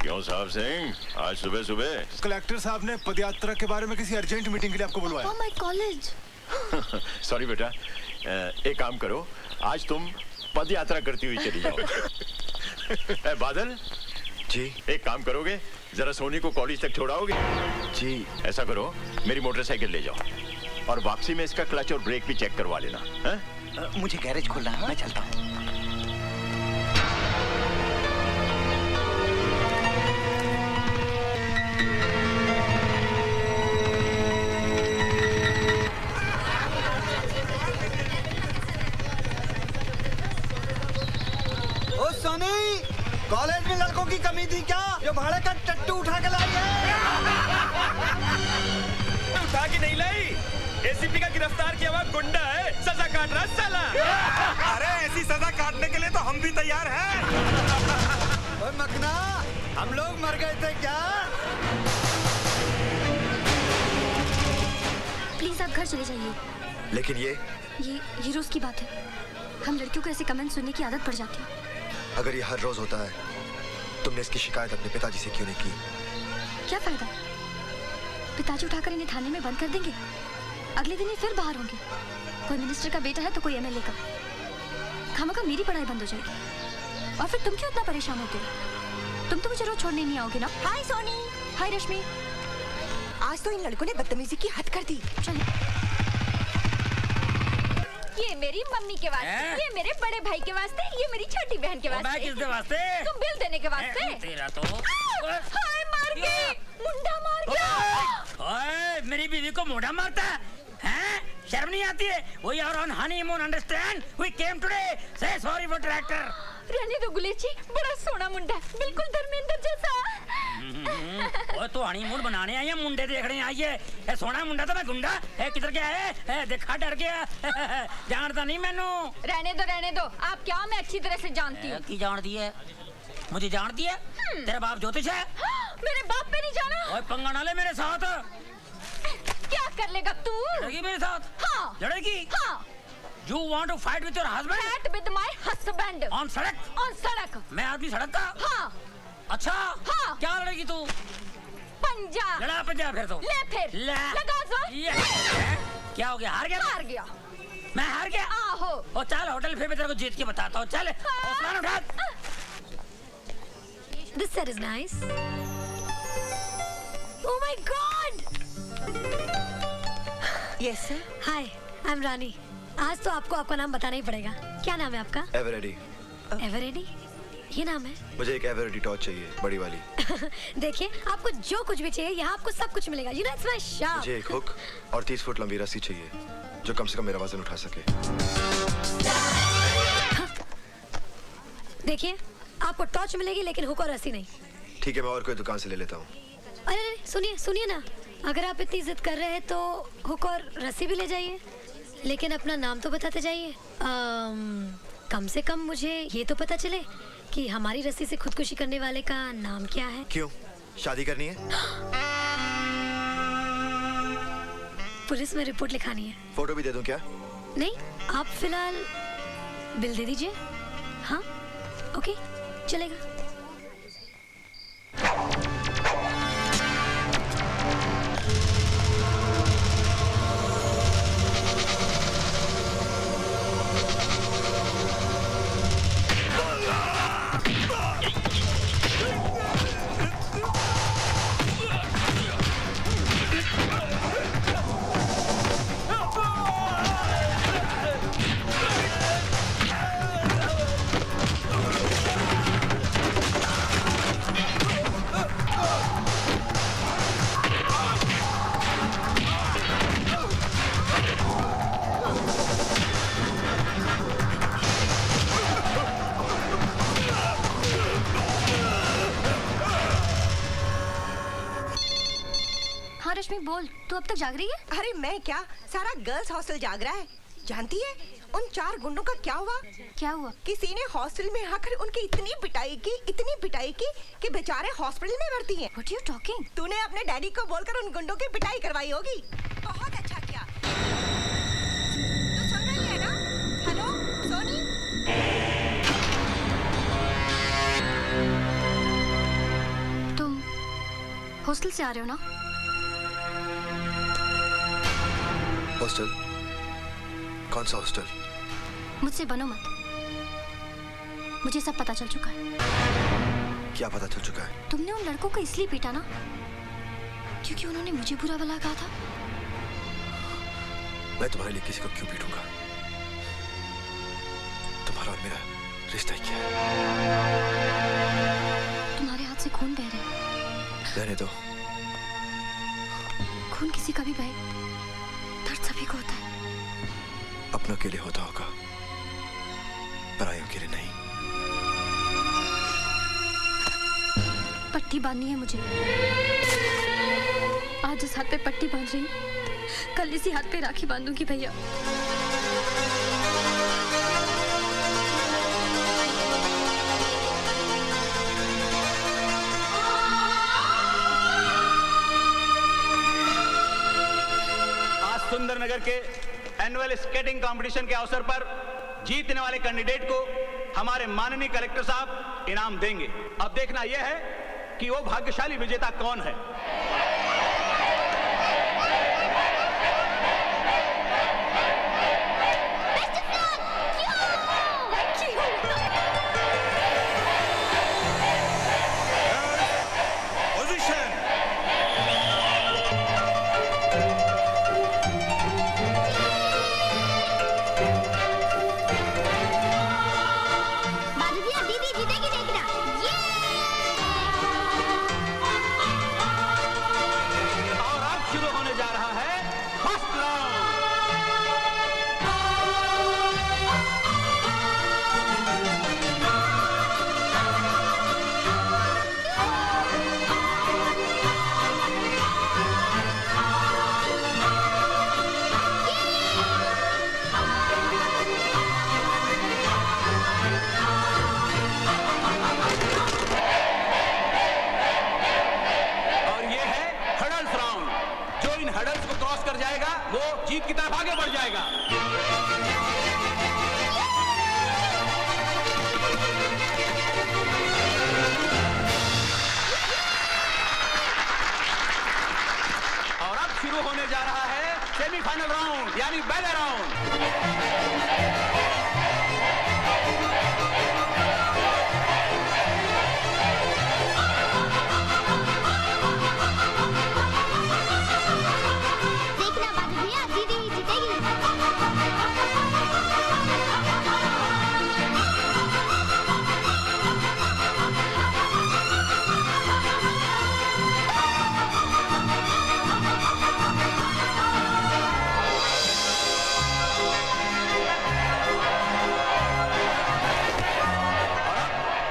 क्यों साहब सिंह, आज सुबह सुबह? कलेक्टर साहब ने पदयात्रा के बारे में किसी अर्जेंट मीटिंग के लिए आपको बुलवाया। My college. सॉरी बेटा, एक काम करो, आज तुम पद यात्रा करती हुई चली जाओ। बादल जी। एक काम करोगे, जरा सोनी को कॉलेज तक छोड़ाओगे? जी। ऐसा करो, मेरी मोटरसाइकिल ले जाओ और वापसी में इसका क्लच और ब्रेक भी चेक करवा लेना। मुझे गैरेज खोलना है, मैं चलता हूँ। ओ सोनी, कॉलेज में लड़कों की कमी थी क्या जो भाड़े का टट्टू उठा के लाई है? उठा के नहीं लाई, एसीपी का गिरफ्तार किया हुआ गुंडा है, सजा काट रहा साला। अरे ऐसी सजा काटने के लिए तो हम भी तैयार हैं। ओए मकना, हम लोग मर गए थे क्या? प्लीज आप घर चले जाइए। लेकिन ये रोज की बात है। हम लड़कियों को ऐसे कमेंट सुनने की आदत पड़ जाती है। अगर ये हर रोज होता है, तुमने इसकी शिकायत अपने पिताजी से क्यों नहीं की? क्या फायदा? पिताजी उठाकर इन्हें थाने में बंद कर देंगे, अगले दिन ही फिर बाहर होंगे। कोई मिनिस्टर का बेटा है तो कोई एमएलए का। खामखा मेरी पढ़ाई बंद हो जाएगी। और फिर तुम क्यों इतना परेशान होते हो? तुम तो मुझे रोज छोड़ने नहीं आओगे ना? हाय सोनी। हाय रश्मि। आज तो इन लड़कों ने बदतमीजी की हद कर दी। चलो। ये मेरी मम्मी के वास्ते, ये मेरे बड़े भाई के वास्ते, ये मेरी छोटी बहन के वास्ते। किसके वास्ते? तुम बिल देने के वास्ते। तेरा तो हाय मार गई, मुंडा मार गया। ओए, मेरी बीवी को मुंडा मारता है? शर्म नहीं आती है? We are on honeymoon, understand? We came today. Say sorry for tractor. रहने दो गुलेची, बड़ा सोना मुंडा, बिल्कुल धर्मेंद्र जैसा। ओए तो हनीमून बनाने आई है, मुंडे देखने आई है? ए सोना मुंडा तो मैं गुंडा है, किधर गया है? देखा डर गया। जानता नहीं मैनू। रहने दो, आप क्या? मैं अच्छी तरह से जानती हूँ। की जानती है? मुझे जानती है? तेरा बाप ज्योतिष है? मेरे बाप पे नहीं जाना। ओए पंगा ना ले मेरे साथ। क्या कर लेगा तू? लड़ेगी मेरे साथ? हाँ। लड़ेगी? हाँ। You want to fight with your husband? Fight with my husband. On सड़क? On सड़क। मैं आदमी सड़क का? हाँ। अच्छा? हाँ। क्या लड़ेगी तू? पंजा। लड़ा पंजा फिर तो। ले फिर। लगा जोर। क्या हो गया? हार गया? हार गया। मैं हार गया? आहो। ओ चल होटल फिर मैं तेरे को जीत के बताता हूँ। चल उस्मान उठा। This set is nice. Oh my God! Yes sir. Hi, I'm रानी। आज तो आपको आपका नाम बताना ही पड़ेगा। क्या नाम है आपका? एवरेडी। एवरेडी? ये नाम है? मुझे एक एवरेडी टॉर्च चाहिए, बड़ी वाली। देखिए, आपको जो कुछ भी चाहिए, यहाँ आपको सब कुछ मिलेगा। You know it's my shop. मुझे एक हुक और 30 फुट लंबी रस्सी चाहिए, जो कम से कम मेरा वजन उठा सके। हाँ। देखिए, आपको टॉर्च मिलेगी लेकिन हुक और रस्सी नहीं। ठीक है, मैं और कोई दुकान से ले लेता हूँ। अरे सुनिए ना, अगर आप इतनी जिद कर रहे हैं तो हुक और रस्सी भी ले जाइए, लेकिन अपना नाम तो बताते जाइए। कम से कम मुझे ये तो पता चले कि हमारी रस्सी से खुदकुशी करने वाले का नाम क्या है। क्यों? शादी करनी है? पुलिस में रिपोर्ट लिखानी है। फोटो भी दे दूं क्या? नहीं, आप फिलहाल बिल दे दीजिए। हाँ, ओके, चलेगा। रश्मि बोल, तू अब तक जाग रही है? अरे मैं क्या, सारा गर्ल्स हॉस्टल जाग रहा है। जानती है उन 4 गुंडों का क्या हुआ? क्या हुआ? किसी ने हॉस्टल में आकर उनकी इतनी पिटाई की कि बेचारे हॉस्पिटल में भर्ती हैं। What are you talking? तूने अपने डैडी को बोलकर उन गुंडों की पिटाई करवाई होगी। बहुत अच्छा किया। तो सुन रही है ना? हेलो सोनी। हॉस्टल से आ रहे हो ना? हॉस्टल? कौन सा हॉस्टल? मुझसे बनो मत। मुझे सब पता चल चुका है। क्या पता चल चुका है? तुमने उन लड़कों को इसलिए पीटा ना क्योंकि उन्होंने मुझे बुरा भला कहा था। मैं तुम्हारे लिए किसी को क्यों पीटूंगा? तुम्हारा और मेरा रिश्ता ही क्या है? तुम्हारे हाथ से खून बह रहा है। रहने दो। खून किसी का भी बहे, दर्द सभी को होता है। अपनों के लिए होता होगा, परायों के लिए नहीं। पट्टी बांधनी है मुझे। आज इस हाथ पे पट्टी बांध रही हूँ, कल इसी हाथ पे राखी बांधूंगी भैया। सुंदरनगर के एनुअल स्केटिंग कंपटीशन के अवसर पर जीतने वाले कैंडिडेट को हमारे माननीय कलेक्टर साहब इनाम देंगे। अब देखना यह है कि वो भाग्यशाली विजेता कौन है। जीत की तरफ आगे बढ़ जाएगा। और अब शुरू होने जा रहा है सेमीफाइनल राउंड यानी बैले राउंड।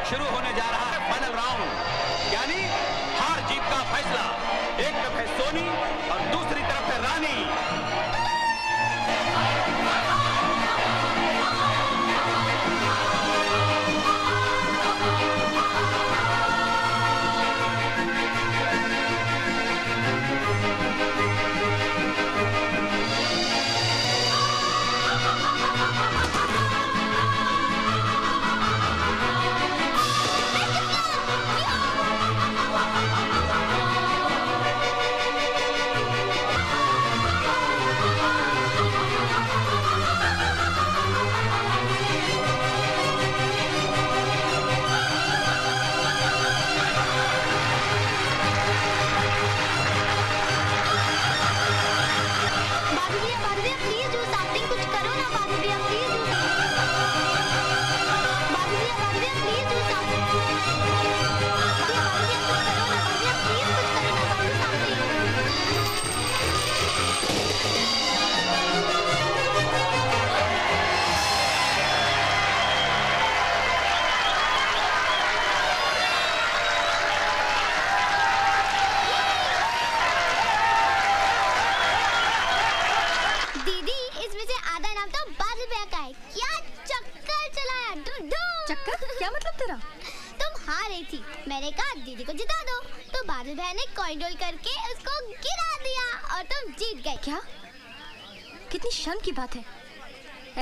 शुरू होने जा रहा है फाइनल राउंड यानी हार जीत का फैसला। एक तरफ है सोनी और दूसरी तरफ है रानी। क्या मतलब तेरा? तुम हार रही थी, मैंने कहा दीदी को जिता दो, तो बादल भाई ने कॉइन रोल करके उसको गिरा दिया और तुम जीत गए। क्या? कितनी शर्म की बात है।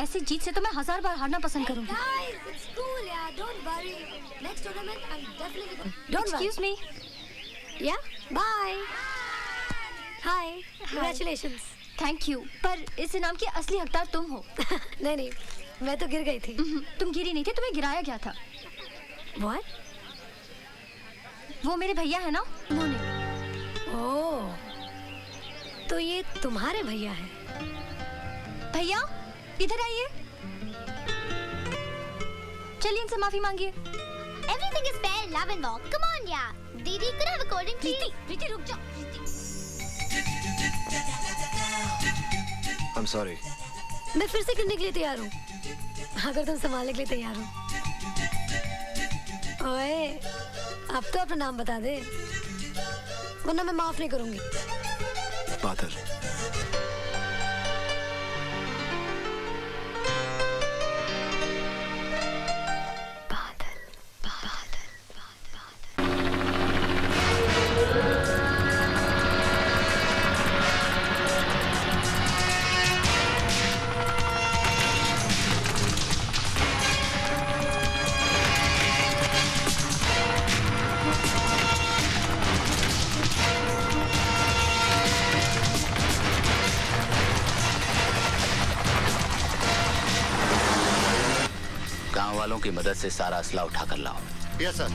ऐसी जीत से तो मैं 1000 बार हारना पसंद करूंगी। Don't worry. Next tournament I'm definitely. Excuse me. Yeah? Bye. Hi, congratulations। Thank you, पर इस इनाम की असली हकदार तुम हो। नहीं नहीं, मैं तो गिर गई थी। तुम गिरी नहीं थी, तुम्हें गिराया गया था। What? वो मेरे भैया है ना, उन्होंने। ओह, तो ये तुम्हारे भैया है। भैया इधर आइए, चलिए इनसे माफी मांगिए। Everything is fair in love and war. Come on, yeah. Didi, could I have a cold drink, please? प्रीति रुक जाओ। I'm sorry. मैं फिर से करने के लिए तैयार हूँ, अगर तुम संभालने के लिए तैयार हो। ओए, अब तो अपना नाम बता दे, वरना मैं माफ नहीं करूंगी। बादल। गांव वालों की मदद से सारा असला उठा कर लाओ। Yes sir.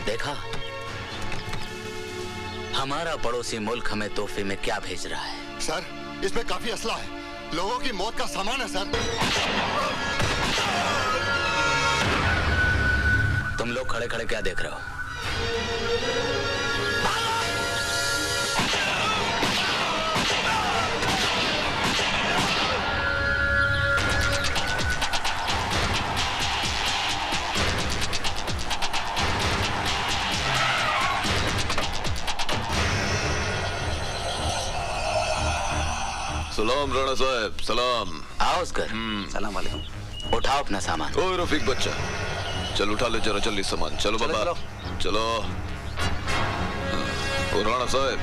देखा, हमारा पड़ोसी मुल्क हमें तोहफे में क्या भेज रहा है। सर, इसमें काफी असला है, लोगों की मौत का सामान है सर। तुम लोग खड़े खड़े क्या देख रहे हो? सलाम राणा साहब, सलाम। आओ उसकर। सलाम वालेकुम। उठाओ अपना सामान। ओए रफीक बच्चा, चल उठा ले जरा जल्दी सामान। चलो बाबा, चलो। और राणा साहब,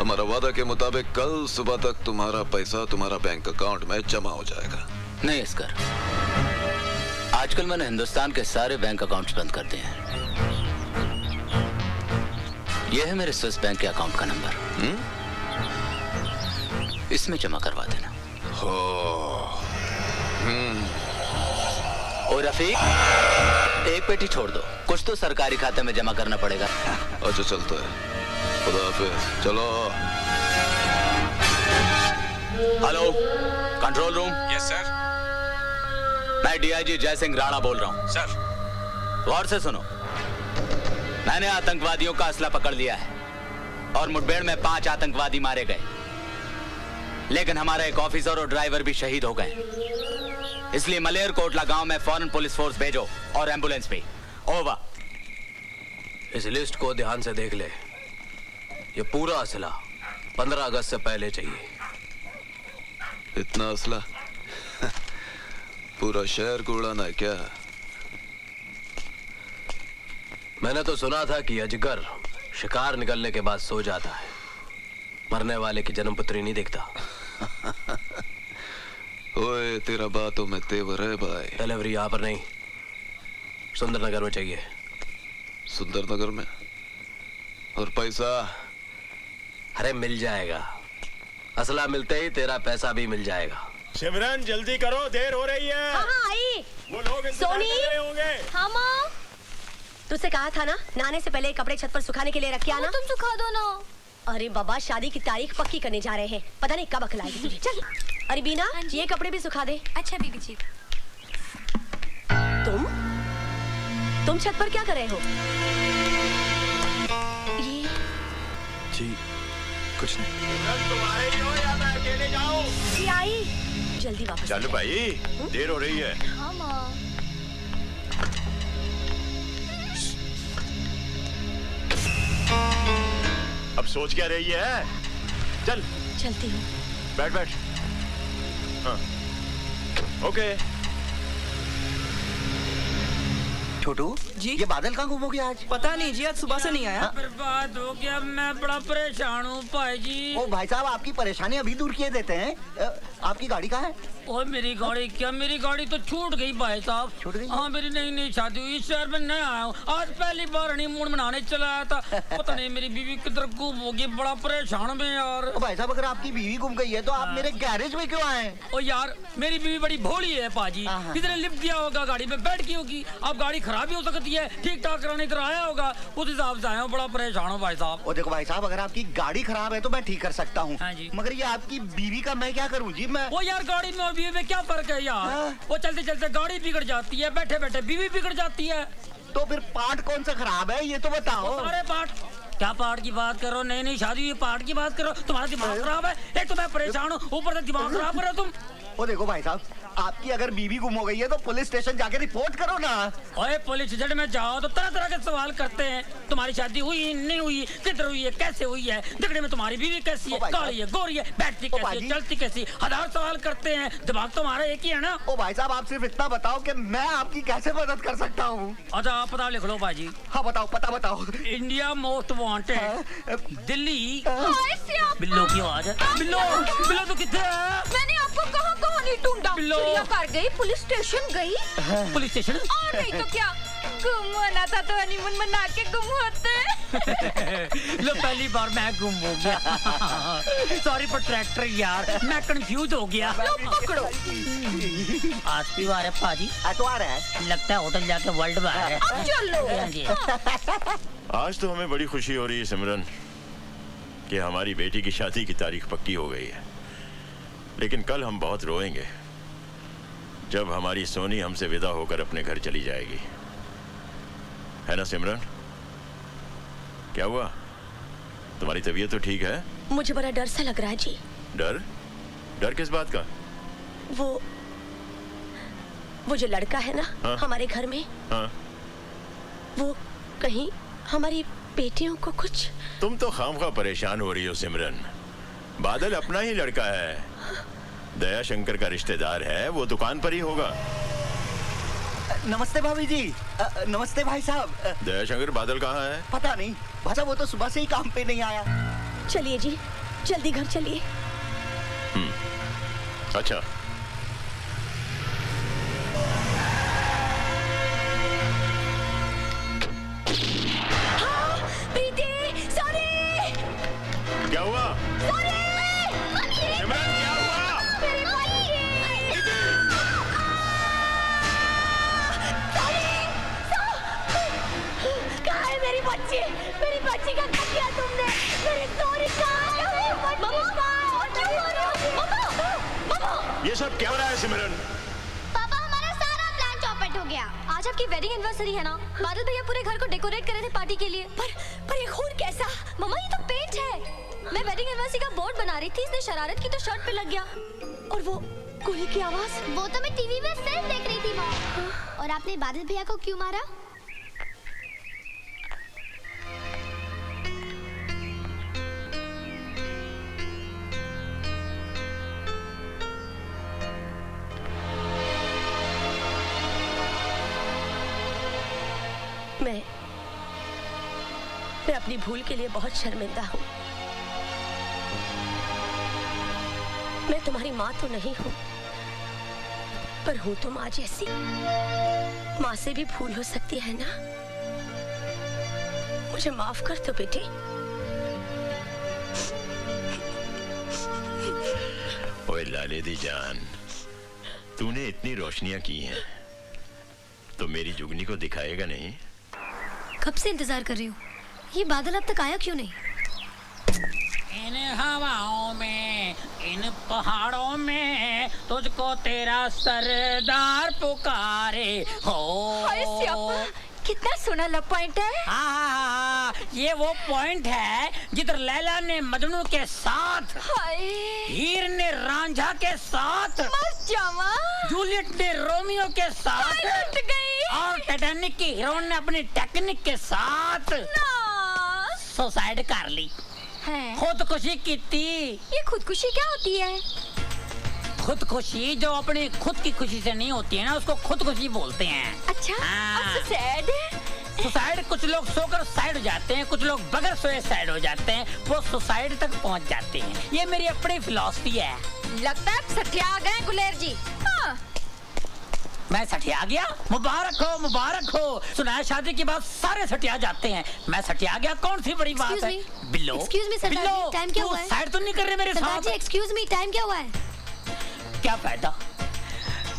हमारा वादा के मुताबिक कल सुबह तक तुम्हारा पैसा तुम्हारा बैंक अकाउंट में जमा हो जाएगा। नहीं इसकर, आजकल मैंने हिंदुस्तान के सारे बैंक अकाउंट्स बंद कर दिए हैं। यह है मेरे स्विस बैंक के अकाउंट का नंबर। इसमें जमा करवा देना। और रफीक, एक पेटी छोड़ दो, कुछ तो सरकारी खाते में जमा करना पड़ेगा। अच्छा चलता है, खुदा हाफिज। चलो। Hello, control room. Yes sir. मैं डीआईजी जयसिंह राणा बोल रहा हूँ। सर। गौर से सुनो, मैंने आतंकवादियों का असला पकड़ लिया है और मुठभेड़ में 5 आतंकवादी मारे गए, लेकिन हमारा एक ऑफिसर और ड्राइवर भी शहीद हो गए। इसलिए मलेर कोटला गांव में फौरन पुलिस फोर्स भेजो और एम्बुलेंस भी। ओवर। इस लिस्ट को ध्यान से देख ले, ये पूरा असला 15 अगस्त से पहले चाहिए। इतना असला पूरा शहर को उड़ाना है क्या? मैंने तो सुना था कि अजगर शिकार निकलने के बाद सो जाता है, मरने वाले की जन्मपत्री नहीं देखता। ओए, तेरा बातों में तेवर है भाई। डिलीवरी यहाँ पर नहीं, सुंदरनगर में चाहिए। सुंदरनगर में? और पैसा? अरे मिल जाएगा, असला मिलते ही तेरा पैसा भी मिल जाएगा। सिमरन जल्दी करो, देर हो रही है। हाँ आई। वो लोग इंतजार कर रहे होंगे। हाँ माँ, तुझसे कहा था ना, नहाने से पहले कपड़े छत पर सुखाने के लिए रख के आना। तुम सुखा दो ना। अरे बाबा, शादी की तारीख पक्की करने जा रहे हैं, पता नहीं कब अखलाएगी तुझे। चल। अरे बीना, ये कपड़े भी सुखा दे। अच्छा बीबी जी। तुम छत पर क्या कर रहे हो? ये जी कुछ नहीं। तुम्हारे ही हो या मैं अकेले जाऊं? जी आई, जल्दी वापस। चल भाई, देर हो रही है। हाँ माँ। अब सोच क्या रही है? चल। चलती हूँ। बैठ बैठ। हाँ। ओके। छोटू जी, ये बादल कहाँ गुम हो गया आज? पता नहीं जी, आज सुबह से नहीं आया। बर्बाद हो गया, मैं बड़ा परेशान हूँ भाई जी। ओ भाई साहब, आपकी परेशानी अभी दूर किए देते हैं। आपकी गाड़ी कहाँ है? ओए मेरी गाड़ी क्या, मेरी गाड़ी तो छूट गई भाई साहब। छूट गई? हाँ मेरी नई नई शादी हुई, शहर में नया आया हूँ, आज पहली बार हनीमून मनाने चला आया था। पता नहीं मेरी बीवी किधर गुम होगी, बड़ा परेशान में यार। भाई साहब अगर आपकी बीवी गुम गई है तो आप मेरे गैरेज में क्यों आए? ओ यार मेरी बीवी बड़ी भोली है पाजी, किसी ने लिफ्ट दिया होगा, गाड़ी में बैठ गई होगी। अब गाड़ी खराब भी हो सकती है, ठीक ठाक कराने इधर आया होगा, उस हिसाब से आया हूँ, बड़ा परेशान हूँ भाई साहब। और देखो भाई साहब अगर आपकी गाड़ी खराब है तो मैं ठीक कर सकता हूँ, मगर ये आपकी बीवी का मैं क्या करूँ जी? मैं वो यार गाड़ी में और बीवी में क्या फर्क है यार? वो चलते चलते गाड़ी बिगड़ जाती है, बैठे बैठे बीवी बिगड़ जाती है। तो फिर पार्ट कौन सा खराब है ये तो बताओ। सारे पार्ट। क्या पार्ट की बात करो? नई नई शादी हुई पार्ट की बात करो? तुम्हारा दिमाग खराब है? एक तो मैं परेशान हूँ, ऊपर से दिमाग खराब कर रहे हो तुम। वो देखो भाई साहब आपकी अगर बीवी गुम हो गई है तो पुलिस स्टेशन जाके रिपोर्ट करो ना। ओए पुलिस स्टेशन में जाओ तो तरह तरह के सवाल करते हैं, तुम्हारी शादी हुई नहीं हुई, किधर हुई है, कैसे हुई है, दिखने में तुम्हारी बीवी कैसी है, काली है, गोरी है, बैठती कैसी है, चलती कैसी, हजार सवाल करते हैं। दिमाग तुम्हारा एक ही है ना? ओ भाई साहब आप सिर्फ इतना बताओ कि मैं आपकी कैसे मदद कर सकता हूँ। अच्छा आप पता लिख लो भाजी। हाँ बताओ, पता बताओ। India most wanted Delhi. बिल्लो की आवाज है। बिल्लो बिल्लो तो कितने है? मैंने आपको कहाँ कहाँ नहीं ढूंढा। चिड़ियाघर गई, पुलिस स्टेशन गई। Police station? और नहीं तो क्या, गुम होना था तो हनीमून मना के गुम होते। लो पहली बार मैं गुम हो गया। सॉरी फॉर ट्रैक्टर यार, मैं कंफ्यूज हो गया। लो पकड़ो। आज की बार है पाजी। एतवार है, लगता है होटल जाके वर्ल्ड बार है। अब चलो। आज तो हमें बड़ी खुशी हो रही है सिमरन कि हमारी बेटी की शादी की तारीख पक्की हो गई है, लेकिन कल हम बहुत रोएंगे जब हमारी सोनी हमसे विदा होकर अपने घर चली जाएगी, है ना सिमरन? क्या हुआ, तुम्हारी तबीयत तो ठीक है? मुझे बड़ा डर सा लग रहा है जी। डर? डर किस बात का? वो जो लड़का है ना, हाँ? हमारे घर में, हाँ? वो कहीं हमारी बेटियों को कुछ। तुम तो खामखा परेशान हो रही हो सिमरन, बादल अपना ही लड़का है, दया शंकर का रिश्तेदार है, वो दुकान पर ही होगा। नमस्ते भाभी जी। नमस्ते भाई साहब। दया शंकर बादल कहाँ है? पता नहीं भाई साहब, वो तो सुबह से ही काम पे नहीं आया। चलिए जी जल्दी घर चलिए। अच्छा प्रीति, सॉरी। क्या हुआ? सॉरी। सिमरन क्या हुआ? कहाँ है मेरी बच्ची? मेरी बच्ची का क्या किया तुमने? मेरी सॉरी कहाँ है? ये सब क्या हो रहा है सिमरन? पापा हमारा सारा प्लान चौपट हो गया। आज आपकी वेडिंग एनिवर्सरी है ना, बादल भैया पूरे घर को डेकोरेट कर रहे थे पार्टी के लिए। पर ये खून कैसा? मम्मा ये तो पेंट है। मैं वेडिंग एनिवर्सरी का बोर्ड बना रही थी, इसने शरारत की तो शर्ट पे लग गया। और वो गोली की आवाज? वो तो मैं टीवी में फिल्म देख रही थी माँ। और आपने बादल भैया को क्यों मारा? मैं अपनी भूल के लिए बहुत शर्मिंदा हूँ। मैं तुम्हारी माँ तो नहीं हूँ, पर हूँ तो माँ जैसी। माँ से भी भूल हो सकती है ना? मुझे माफ कर दो बेटी। ओए लाले दी जान, तूने इतनी रोशनियां की हैं, तो मेरी जुगनी को दिखाएगा नहीं? कब से इंतजार कर रही हूँ, ये बादल अब तक आया क्यों नहीं? इन हवाओं में, इन पहाड़ों में तुझको तेरा सरदार पुकारे हो। हाय सियापा, कितना सोना लव पॉइंट है। हाँ, ये वो पॉइंट है जिधर लैला ने मजनू के साथ, हीर ने रांझा के साथ, जूलियट ने रोमियो के साथ, और टाइटैनिक की हीरोइन ने अपनी टेक्निक के साथ सुसाइड कर ली, खुदकुशी की थी। ये खुदकुशी क्या होती है? खुदकुशी जो अपनी खुद की खुशी से नहीं होती है ना, उसको खुदकुशी बोलते हैं। अच्छा, सैड। सुसाइड कुछ लोग सोकर साइड हो जाते हैं, कुछ लोग बगैर सोए साइड हो जाते हैं, वो सुसाइड तक पहुंच जाते हैं। ये मेरी अपनी फिलॉसफी है। लगता है सठिया गए गुलेर जी। हाँ। मैं सठिया गया? मुबारक हो, मुबारक हो। सुना है शादी के बाद सारे सठिया जाते हैं, मैं सठिया गया, कौन सी बड़ी बात है? बिल्लो, एक्सक्यूज मी सरदार जी, टाइम क्या हुआ है? साइड तो नहीं कर रहे मेरे साथ? एक्सक्यूज मी, टाइम क्या हुआ है? क्या फायदा,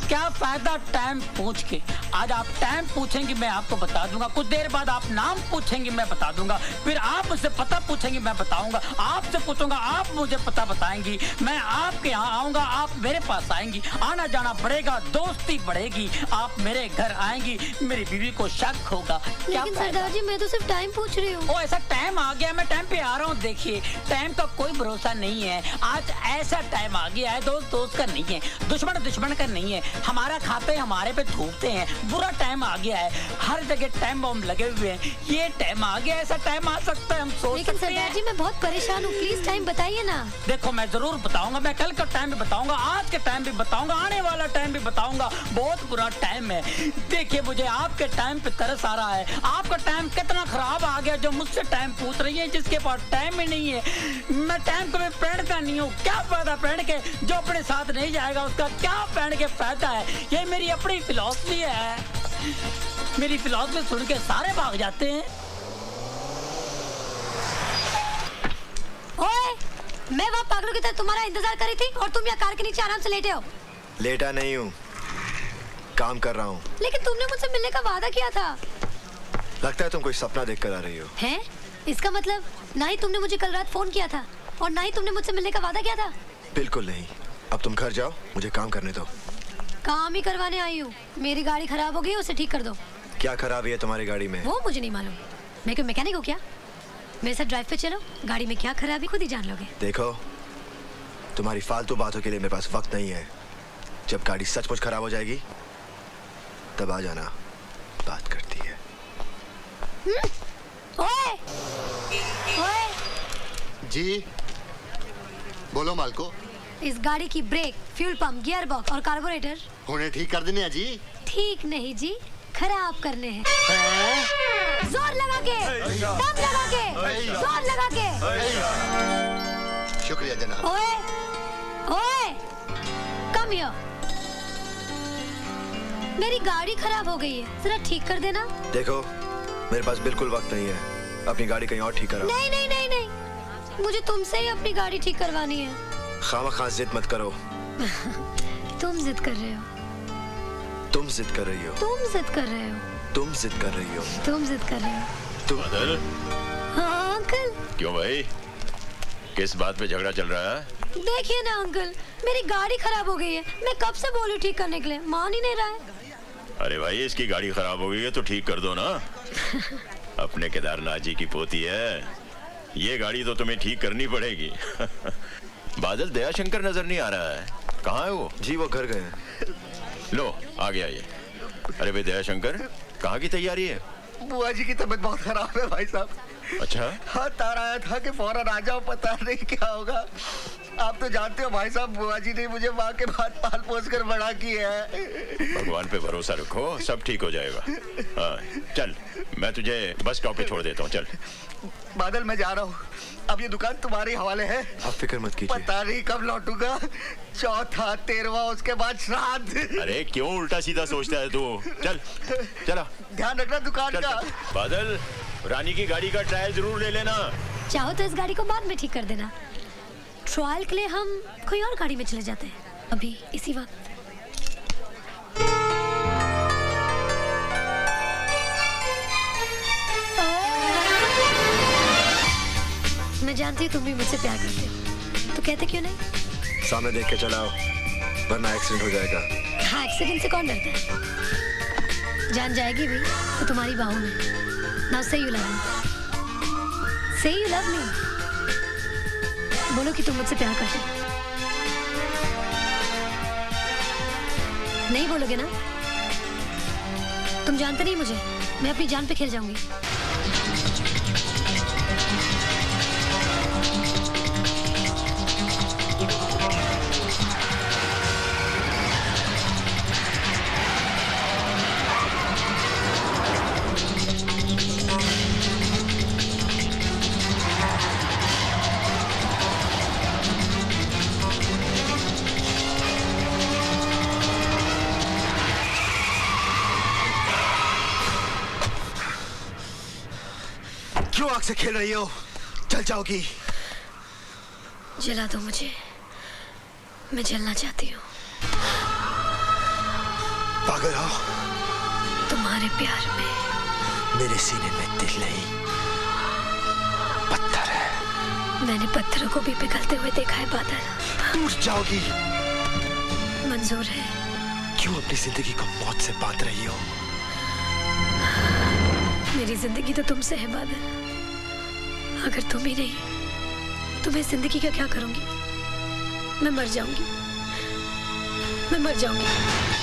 क्या फायदा टाइम पूछ के? आज आप टाइम पूछेंगे मैं आपको बता दूंगा, कुछ देर बाद आप नाम पूछेंगे मैं बता दूंगा, फिर आप मुझसे पता पूछेंगे मैं बताऊंगा, आपसे पूछूंगा आप मुझे पता बताएंगी, मैं आपके यहाँ आऊंगा आप मेरे पास आएंगी, आना जाना बढ़ेगा, दोस्ती बढ़ेगी, आप मेरे घर आएंगी, मेरी बीवी को शक होगा। लेकिन सरदार जी मैं तो सिर्फ टाइम पूछ रही हूँ। ओ ऐसा टाइम आ गया, मैं टाइम पे आ रहा हूँ। देखिए टाइम का कोई भरोसा नहीं है, आज ऐसा टाइम आ गया है, दोस्त दोस्त का नहीं है, दुश्मन दुश्मन का नहीं है, हमारा खाते हमारे पे थूकते हैं, बुरा टाइम आ गया है, हर जगह टाइम बम लगे हुए हैं, ये टाइम आ गया, ऐसा टाइम आ सकता है हम सोच लेकिन सकते हैं। सरदार जी मैं बहुत परेशान हूँ, प्लीज टाइम बताइए ना। देखो मैं जरूर बताऊंगा, मैं कल का टाइम भी बताऊंगा, आज के टाइम भी बताऊंगा, आने वाला टाइम भी बताऊंगा, बहुत बुरा टाइम है। देखिए मुझे आपके टाइम पे तरस आ रहा है, आपका टाइम कितना खराब आ गया जो मुझसे टाइम पूछ रही है, जिसके पास टाइम ही नहीं है। मैं टाइम को भी पहनता नहीं हूँ, क्या फायदा पहन के, जो अपने साथ नहीं जाएगा उसका क्या पहन के फायदा है। ये मेरी अपनी फिलॉसफी है, मेरी फिलॉसफी सुन के सारे भाग जाते हैं। ओए, मैं वहाँ पागलों की तरह तुम्हारा इंतजार कर रही थी और तुम यहाँ कार के नीचे आराम से लेटे हो। लेटा नहीं हूँ, काम कर रहा हूँ। लेकिन तुमने मुझसे मिलने का वादा किया था। लगता है तुम कोई सपना देख कर आ रही हो। हैं? इसका मतलब ना ही तुमने मुझे कल रात फोन किया था और ना ही तुमने मुझसे मिलने का वादा किया था। बिल्कुल नहीं। अब तुम घर जाओ, मुझे काम करने दो। काम ही करवाने आई हूँ। मेरी गाड़ी खराब हो गई, उसे ठीक कर दो। क्या खराबी है तुम्हारी गाड़ी में? वो मुझे नहीं मालूम, मैं क्यों मैकेनिक हूँ क्या? मेरे साथ ड्राइव पे चलो, गाड़ी में क्या खराबी खुद ही जान लोगे। देखो तुम्हारी फालतू बातों के लिए मेरे पास वक्त नहीं है। जब गाड़ी सचमुच खराब हो जाएगी तब आ जाना, बात करती है। ओए! ओए! जी बोलो मालको। इस गाड़ी की brake, fuel pump, gear box और कार्बोरेटर उन्हें ठीक कर देने हैं जी। ठीक नहीं जी, खराब करने हैं। जोर लगा के, दम लगा के, जोर लगा के। शुक्रिया जनाब। ओए, ओए, कम हियर। मेरी गाड़ी खराब हो गई है, जरा ठीक कर देना। देखो मेरे पास बिल्कुल वक्त नहीं है, अपनी गाड़ी कहीं और ठीक कराओ। नहीं नहीं नहीं नहीं, मुझे तुमसे ही अपनी गाड़ी ठीक करवानी है। खामखा जिद मत करो। तुम जिद कर रहे हो, तुम जिद कर रही हो, तुम जिद कर रहे हो, तुम जिद कर रही हो, तुम जिद कर रहे हो। तुम बादल। हाँ अंकल। क्यों भाई, किस बात पे झगड़ा चल रहा है? देखिए ना अंकल, मेरी गाड़ी खराब हो गई है, मैं कब से बोलूं ठीक करने के लिए, मान ही नहीं रहा है। अरे भाई इसकी गाड़ी खराब हो गई है तो ठीक कर दो ना। अपने केदारनाथ जी की पोती है, ये गाड़ी तो तुम्हें ठीक करनी पड़ेगी। बादल दयाशंकर नजर नहीं आ रहा है, कहाँ है वो? जी वो घर गए हैं। लो आ गया ये। अरे भाई दयाशंकर, कहाँ की तैयारी है? बुआ जी की तबीयत बहुत खराब है भाई साहब। अच्छा हाँ तार आया था कि फौरन आ जाओ, पता नहीं क्या होगा। आप तो जानते हो भाई साहब, बुआ जी ने मुझे माँ के बाद पाल पोस कर बड़ा किया है। भगवान पे भरोसा रखो, सब ठीक हो जाएगा। हाँ चल, मैं तुझे बस स्टॉप पे छोड़ देता हूँ, चल। बादल मैं जा रहा हूँ, अब ये दुकान तुम्हारे हवाले है। आप फिक्र मत कीजिए। पता नहीं कब लौटूंगा, चौथा 13वां उसके बाद श्राद्ध। अरे क्यों उल्टा सीधा सोचता है तू? चल चला, ध्यान रखना दुकान चल, का। चल। बादल रानी की गाड़ी का ट्रायल जरूर ले लेना। चाहो तो इस गाड़ी को बाद में ठीक कर देना, ट्रायल के लिए हम कोई और गाड़ी में चले जाते हैं अभी इसी वक्त। मैं जानती हूँ तुम भी मुझसे प्यार करते हो, तो कहते क्यों नहीं? सामने देख के चलाओ वरना एक्सीडेंट हो जाएगा। हाँ, एक्सीडेंट से कौन डरता है? जान जाएगी भी तो तुम्हारी बाहों में। Now say you love me. Say you love me. बोलो कि तुम मुझसे प्यार करते हो। नहीं बोलोगे ना? तुम जानते नहीं मुझे, मैं अपनी जान पे खेल जाऊंगी। दिमाग से खेल रही हो? जल जाओगी। जला दो मुझे, मैं जलना चाहती हूँ। पागल हो? तुम्हारे प्यार में मेरे सीने में दिल नहीं, पत्थर है। मैंने पत्थरों को भी पिघलते हुए देखा है बादल। टूट जाओगी। मंजूर है। क्यों अपनी जिंदगी को मौत से बांध रही हो? मेरी जिंदगी तो तुमसे है बादल। अगर तुम ही नहीं तो मैं जिंदगी का क्या करूंगी? मैं मर जाऊंगी, मैं मर जाऊंगी।